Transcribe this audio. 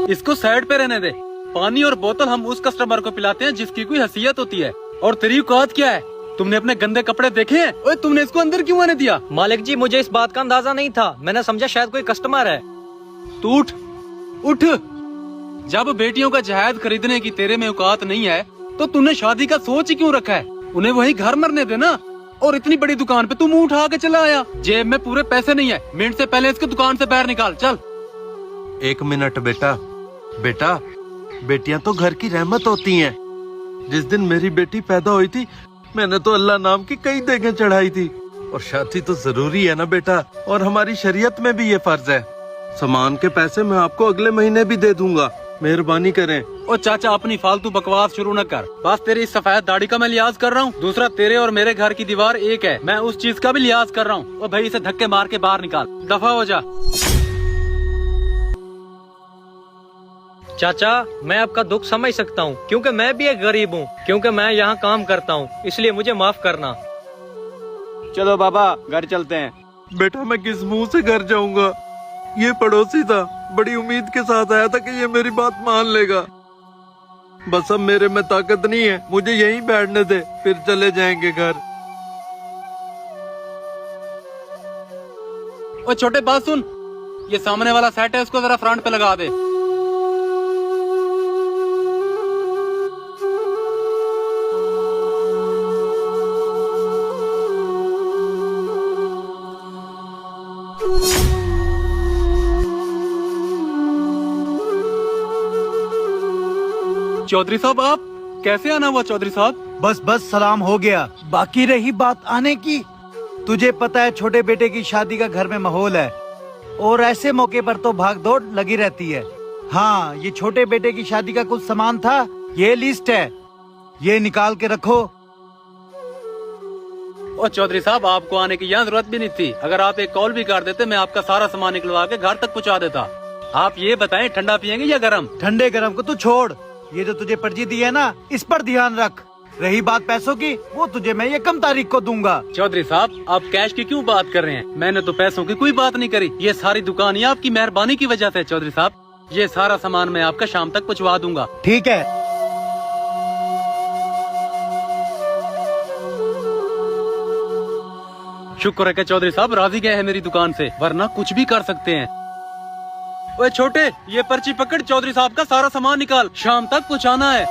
इसको साइड पे रहने दे। पानी और बोतल हम उस कस्टमर को पिलाते हैं जिसकी कोई हैसियत होती है। और तेरी औकात क्या है? तुमने अपने गंदे कपड़े देखे हैं? ओए तुमने इसको अंदर क्यों आने दिया? मालिक जी, मुझे इस बात का अंदाजा नहीं था, मैंने समझा शायद कोई कस्टमर है। तू उठ उठ। जब बेटियों का जहाज खरीदने की तेरे में औकात नहीं है तो तूने शादी का सोच ही क्यों रखा है? उन्हें वही घर मरने देना। और इतनी बड़ी दुकान पे तू मुंह उठा के चला आया। जेब में पूरे पैसे नहीं है, मिनट से पहले इसको दुकान से बाहर निकाल। चल। 1 मिनट बेटा। बेटा, बेटियां तो घर की रहमत होती हैं। जिस दिन मेरी बेटी पैदा हुई थी मैंने तो अल्लाह नाम की कई देखें चढ़ाई थी। और शादी तो जरूरी है ना बेटा, और हमारी शरीयत में भी ये फर्ज है। सामान के पैसे मैं आपको अगले महीने भी दे दूंगा, मेहरबानी करें। ओ चाचा, अपनी फालतू बकवास शुरू न कर। बस तेरी इस सफेद दाढ़ी का मैं लिहाज कर रहा हूँ। दूसरा, तेरे और मेरे घर की दीवार एक है, मैं उस चीज का भी लिहाज कर रहा हूँ। और भाई इसे धक्के मार के बाहर निकाल, दफा हो जा। चाचा, मैं आपका दुख समझ सकता हूँ, क्योंकि मैं भी एक गरीब हूँ, क्योंकि मैं यहाँ काम करता हूँ, इसलिए मुझे माफ करना। चलो बाबा, घर चलते हैं। बेटा, मैं किस मुंह से घर जाऊंगा? ये पड़ोसी था, बड़ी उम्मीद के साथ आया था कि ये मेरी बात मान लेगा। बस अब मेरे में ताकत नहीं है, मुझे यहीं बैठने दे, फिर चले जाएंगे घर। ओ छोटे, बात सुन। ये सामने वाला सेट है, उसको जरा फ्रंट पे लगा दे। चौधरी साहब, आप कैसे आना हुआ? चौधरी साहब, बस बस सलाम हो गया, बाकी रही बात आने की। तुझे पता है छोटे बेटे की शादी का घर में माहौल है, और ऐसे मौके पर तो भाग दौड़ लगी रहती है। हाँ, ये छोटे बेटे की शादी का कुछ सामान था, ये लिस्ट है, ये निकाल के रखो। और चौधरी साहब, आपको आने की यहाँ जरूरत भी नहीं थी। अगर आप एक कॉल भी कर देते, मैं आपका सारा सामान निकलवा के घर तक पहुँचा देता। आप ये बताएं, ठंडा पियेंगे या गरम? ठंडे गरम को तू छोड़, ये जो तुझे पर्ची दी है ना, इस पर ध्यान रख। रही बात पैसों की, वो तुझे मैं ये कम तारीख को दूंगा। चौधरी साहब, आप कैश की क्यों बात कर रहे हैं? मैंने तो पैसों की कोई बात नहीं करी। ये सारी दुकान ही आपकी मेहरबानी की वजह से। चौधरी साहब, ये सारा सामान मैं आपका शाम तक पहुँचवा दूंगा। ठीक है। शुक्र है कि चौधरी साहब राजी गए हैं मेरी दुकान से, वरना कुछ भी कर सकते हैं। ओए छोटे, ये पर्ची पकड़, चौधरी साहब का सारा सामान निकाल, शाम तक पहुँचाना है।